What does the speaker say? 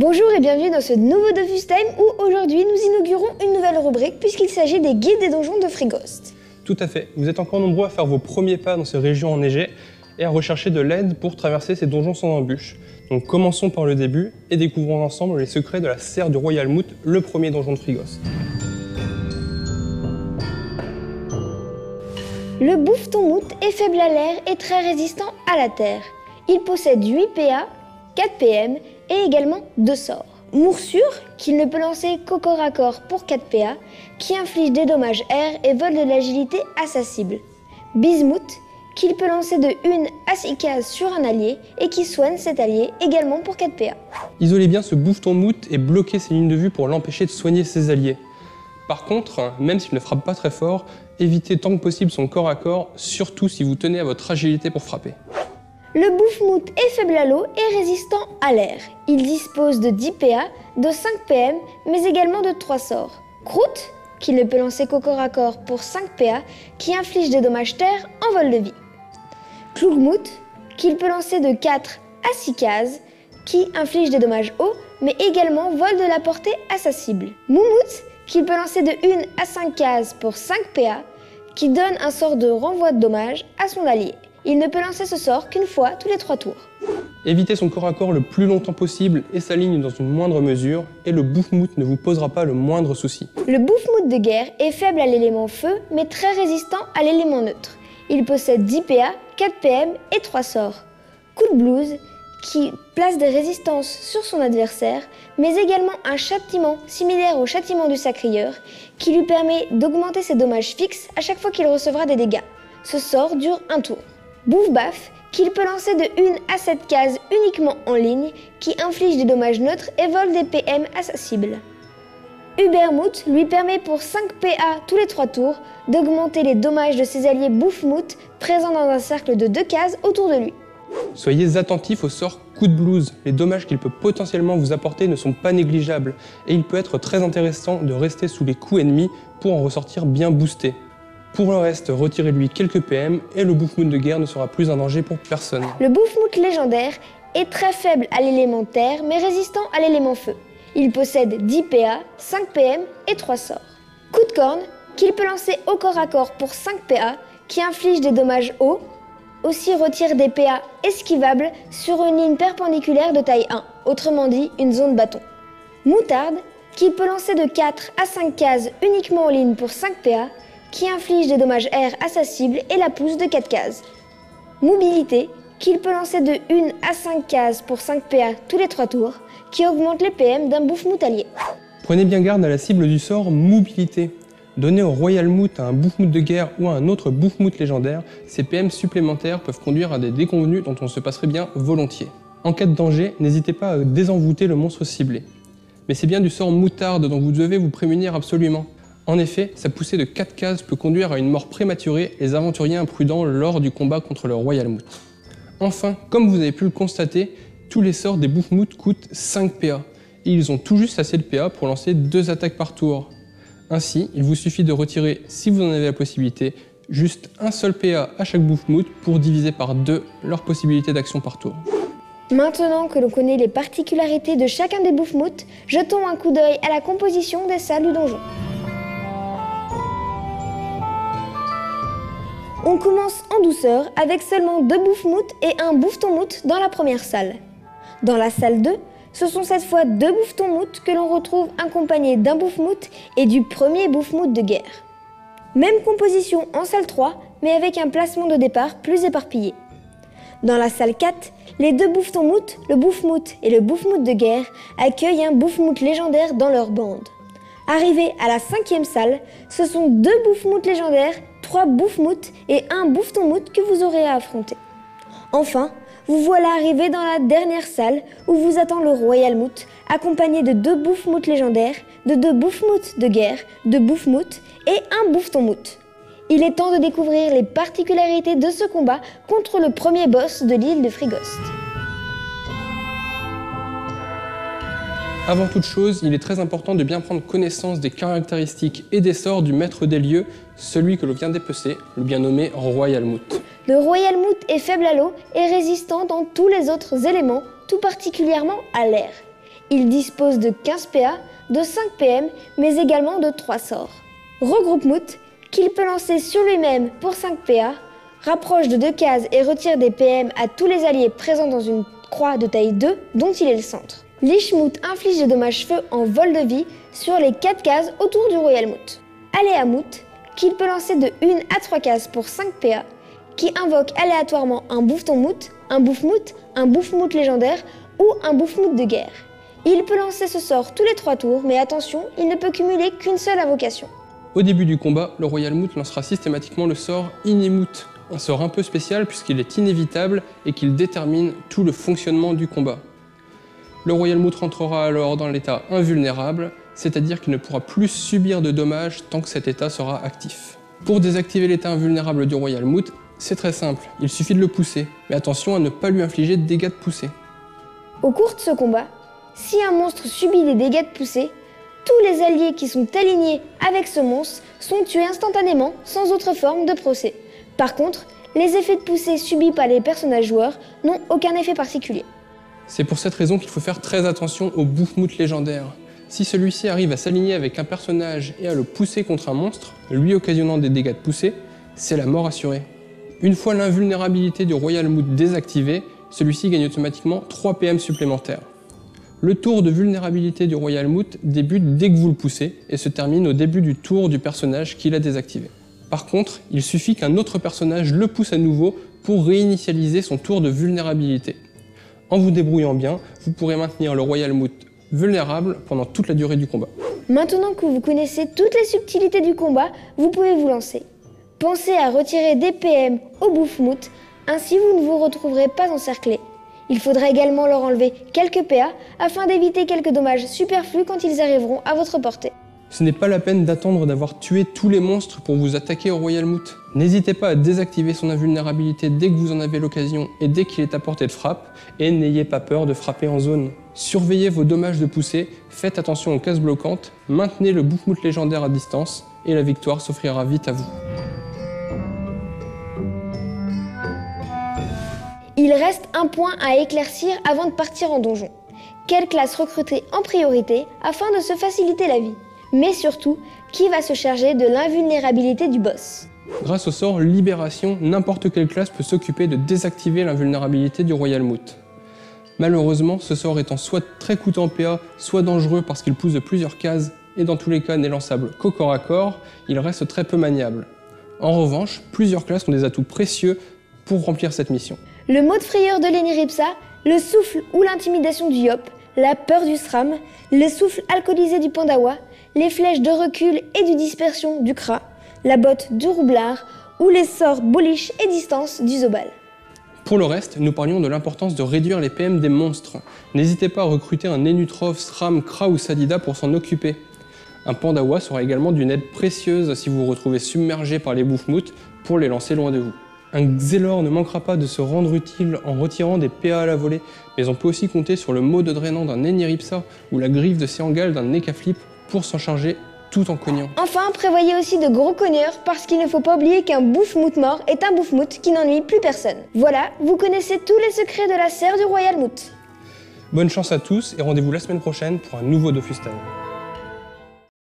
Bonjour et bienvenue dans ce nouveau Dofus Time où aujourd'hui nous inaugurons une nouvelle rubrique puisqu'il s'agit des guides des donjons de Frighost. Tout à fait, vous êtes encore nombreux à faire vos premiers pas dans ces régions enneigées et à rechercher de l'aide pour traverser ces donjons sans embûches. Donc commençons par le début et découvrons ensemble les secrets de la serre du Royalmout, le premier donjon de Frighost. Le Bouffetonmout est faible à l'air et très résistant à la terre. Il possède 8 PA, 4 PM et également 2 sorts. Moursure, qu'il ne peut lancer qu'au corps à corps pour 4 PA, qui inflige des dommages air et vole de l'agilité à sa cible. Bismuth, qu'il peut lancer de 1 à 6 cases sur un allié et qui soigne cet allié également pour 4 PA. Isolez bien ce Bouffetonmout et bloquez ses lignes de vue pour l'empêcher de soigner ses alliés. Par contre, même s'il ne frappe pas très fort, évitez tant que possible son corps à corps, surtout si vous tenez à votre agilité pour frapper. Le Bouffemout est faible à l'eau et résistant à l'air. Il dispose de 10 PA, de 5 PM, mais également de 3 sorts. Croûte, qu'il ne peut lancer qu'au corps à corps pour 5 PA, qui inflige des dommages terre en vol de vie. Clougmout, qu'il peut lancer de 4 à 6 cases, qui inflige des dommages eau, mais également vole de la portée à sa cible. Moumout, qu'il peut lancer de 1 à 5 cases pour 5 PA, qui donne un sort de renvoi de dommages à son allié. Il ne peut lancer ce sort qu'une fois tous les 3 tours. Évitez son corps à corps le plus longtemps possible et sa ligne dans une moindre mesure, et le Bouffemout ne vous posera pas le moindre souci. Le Bouffemout de guerre est faible à l'élément feu, mais très résistant à l'élément neutre. Il possède 10 PA, 4 PM et 3 sorts. Coup de blues, qui place des résistances sur son adversaire, mais également un châtiment similaire au châtiment du sacrieur, qui lui permet d'augmenter ses dommages fixes à chaque fois qu'il recevra des dégâts. Ce sort dure un tour. Bouffe-baffe, qu'il peut lancer de 1 à 7 cases uniquement en ligne, qui inflige des dommages neutres et vole des PM à sa cible. Ubermout lui permet pour 5 PA tous les 3 tours d'augmenter les dommages de ses alliés Bouffemout présents dans un cercle de 2 cases autour de lui. Soyez attentifs au sort Coup de blues, les dommages qu'il peut potentiellement vous apporter ne sont pas négligeables, et il peut être très intéressant de rester sous les coups ennemis pour en ressortir bien boosté. Pour le reste, retirez-lui quelques PM et le Bouffemout de guerre ne sera plus un danger pour personne. Le Bouffemout légendaire est très faible à l'élément terre mais résistant à l'élément feu. Il possède 10 PA, 5 PM et 3 sorts. Coup de corne, qu'il peut lancer au corps à corps pour 5 PA, qui inflige des dommages eau, aussi retire des PA esquivables sur une ligne perpendiculaire de taille 1, autrement dit une zone bâton. Moutarde, qu'il peut lancer de 4 à 5 cases uniquement en ligne pour 5 PA, qui inflige des dommages air à sa cible et la pousse de 4 cases. Mobilité, qu'il peut lancer de 1 à 5 cases pour 5 PA tous les 3 tours, qui augmente les PM d'un Bouffemout allié. Prenez bien garde à la cible du sort Mobilité. Donné au Royalmout à un Bouffemout de guerre ou à un autre Bouffemout légendaire, ces PM supplémentaires peuvent conduire à des déconvenues dont on se passerait bien volontiers. En cas de danger, n'hésitez pas à désenvoûter le monstre ciblé. Mais c'est bien du sort Moutarde dont vous devez vous prémunir absolument. En effet, sa poussée de 4 cases peut conduire à une mort prématurée les aventuriers imprudents lors du combat contre le Royalmout. Enfin, comme vous avez pu le constater, tous les sorts des Bouffemout coûtent 5 PA, et ils ont tout juste assez de PA pour lancer 2 attaques par tour. Ainsi, il vous suffit de retirer, si vous en avez la possibilité, juste un seul PA à chaque Bouffemout pour diviser par 2 leur possibilité d'action par tour. Maintenant que l'on connaît les particularités de chacun des Bouffemouts, jetons un coup d'œil à la composition des salles du donjon. On commence en douceur avec seulement 2 Bouffemouts et un Bouffetonmout dans la première salle. Dans la salle 2, ce sont cette fois 2 Bouffetonmout que l'on retrouve accompagnés d'un Bouffemout et du premier Bouffemout de guerre. Même composition en salle 3, mais avec un placement de départ plus éparpillé. Dans la salle 4, les 2 Bouffetonmout, le Bouffemout et le Bouffemout de guerre, accueillent un Bouffemout légendaire dans leur bande. Arrivé à la 5e salle, ce sont 2 Bouffemouts légendaires, 3 Bouffemouts et un Bouffetonmout que vous aurez à affronter. Enfin, vous voilà arrivé dans la dernière salle où vous attend le Royalmout, accompagné de 2 Bouffemouts légendaires, de 2 Bouffemouts de guerre, 2 Bouffemouts et un Bouffetonmout. Il est temps de découvrir les particularités de ce combat contre le premier boss de l'île de Frighost. Avant toute chose, il est très important de bien prendre connaissance des caractéristiques et des sorts du maître des lieux, celui que l'on vient d'épecer, le bien nommé Royalmout. Le Royalmout est faible à l'eau et résistant dans tous les autres éléments, tout particulièrement à l'air. Il dispose de 15 PA, de 5 PM, mais également de 3 sorts. Regroupe-mout, qu'il peut lancer sur lui-même pour 5 PA, rapproche de 2 cases et retire des PM à tous les alliés présents dans une croix de taille 2 dont il est le centre. Lich-mout inflige des dommages feu en vol de vie sur les 4 cases autour du Royal Mout. Aléa-mout, qu'il peut lancer de 1 à 3 cases pour 5 PA, qui invoque aléatoirement un boufton-mout, un bouffe-mout légendaire ou un bouffe-mout de guerre. Il peut lancer ce sort tous les 3 tours, mais attention, il ne peut cumuler qu'une seule invocation. Au début du combat, le Royal Mout lancera systématiquement le sort Inémout, un sort un peu spécial puisqu'il est inévitable et qu'il détermine tout le fonctionnement du combat. Le Royal Mout rentrera alors dans l'état invulnérable, c'est-à-dire qu'il ne pourra plus subir de dommages tant que cet état sera actif. Pour désactiver l'état invulnérable du Royal Mout, c'est très simple, il suffit de le pousser, mais attention à ne pas lui infliger de dégâts de poussée. Au cours de ce combat, si un monstre subit des dégâts de poussée, tous les alliés qui sont alignés avec ce monstre sont tués instantanément sans autre forme de procès. Par contre, les effets de poussée subis par les personnages joueurs n'ont aucun effet particulier. C'est pour cette raison qu'il faut faire très attention au bouffe-mout légendaire. Si celui-ci arrive à s'aligner avec un personnage et à le pousser contre un monstre, lui occasionnant des dégâts de poussée, c'est la mort assurée. Une fois l'invulnérabilité du Royal Mout désactivée, celui-ci gagne automatiquement 3 PM supplémentaires. Le tour de vulnérabilité du Royal Mout débute dès que vous le poussez et se termine au début du tour du personnage qui l'a désactivé. Par contre, il suffit qu'un autre personnage le pousse à nouveau pour réinitialiser son tour de vulnérabilité. En vous débrouillant bien, vous pourrez maintenir le Royal Mout vulnérable pendant toute la durée du combat. Maintenant que vous connaissez toutes les subtilités du combat, vous pouvez vous lancer. Pensez à retirer des PM au bouffe-mout, ainsi vous ne vous retrouverez pas encerclé. Il faudra également leur enlever quelques PA afin d'éviter quelques dommages superflus quand ils arriveront à votre portée. Ce n'est pas la peine d'attendre d'avoir tué tous les monstres pour vous attaquer au Royal Mout. N'hésitez pas à désactiver son invulnérabilité dès que vous en avez l'occasion et dès qu'il est à portée de frappe, et n'ayez pas peur de frapper en zone. Surveillez vos dommages de poussée, faites attention aux cases bloquantes, maintenez le bouffe-mout légendaire à distance, et la victoire s'offrira vite à vous. Il reste un point à éclaircir avant de partir en donjon. Quelle classe recruter en priorité afin de se faciliter la vie? Mais surtout, qui va se charger de l'invulnérabilité du boss? Grâce au sort Libération, n'importe quelle classe peut s'occuper de désactiver l'invulnérabilité du Royal Mout. Malheureusement, ce sort étant soit très coûteux en PA, soit dangereux parce qu'il pousse de plusieurs cases, et dans tous les cas n'est lançable qu'au corps à corps, il reste très peu maniable. En revanche, plusieurs classes ont des atouts précieux pour remplir cette mission. Le mot de frayeur de l'Eniripsa, le souffle ou l'intimidation du Yop, la peur du Sram, le souffle alcoolisé du Pandawa, les flèches de recul et de dispersion du Kra, la botte du Roublard ou les sorts Boliche et Distance du Zobal. Pour le reste, nous parlions de l'importance de réduire les PM des monstres. N'hésitez pas à recruter un Nenutrov, Sram, Kra ou Sadida pour s'en occuper. Un Pandawa sera également d'une aide précieuse si vous vous retrouvez submergé par les bouffe-mout pour les lancer loin de vous. Un Xelor ne manquera pas de se rendre utile en retirant des PA à la volée, mais on peut aussi compter sur le mode drainant d'un Eniripsa ou la griffe de Séangal d'un Nekaflip pour s'en charger tout en cognant. Enfin, prévoyez aussi de gros cogneurs parce qu'il ne faut pas oublier qu'un bouffe-mout mort est un bouffe-mout qui n'ennuie plus personne. Voilà, vous connaissez tous les secrets de la serre du Royal Mout. Bonne chance à tous et rendez-vous la semaine prochaine pour un nouveau Dofus Time.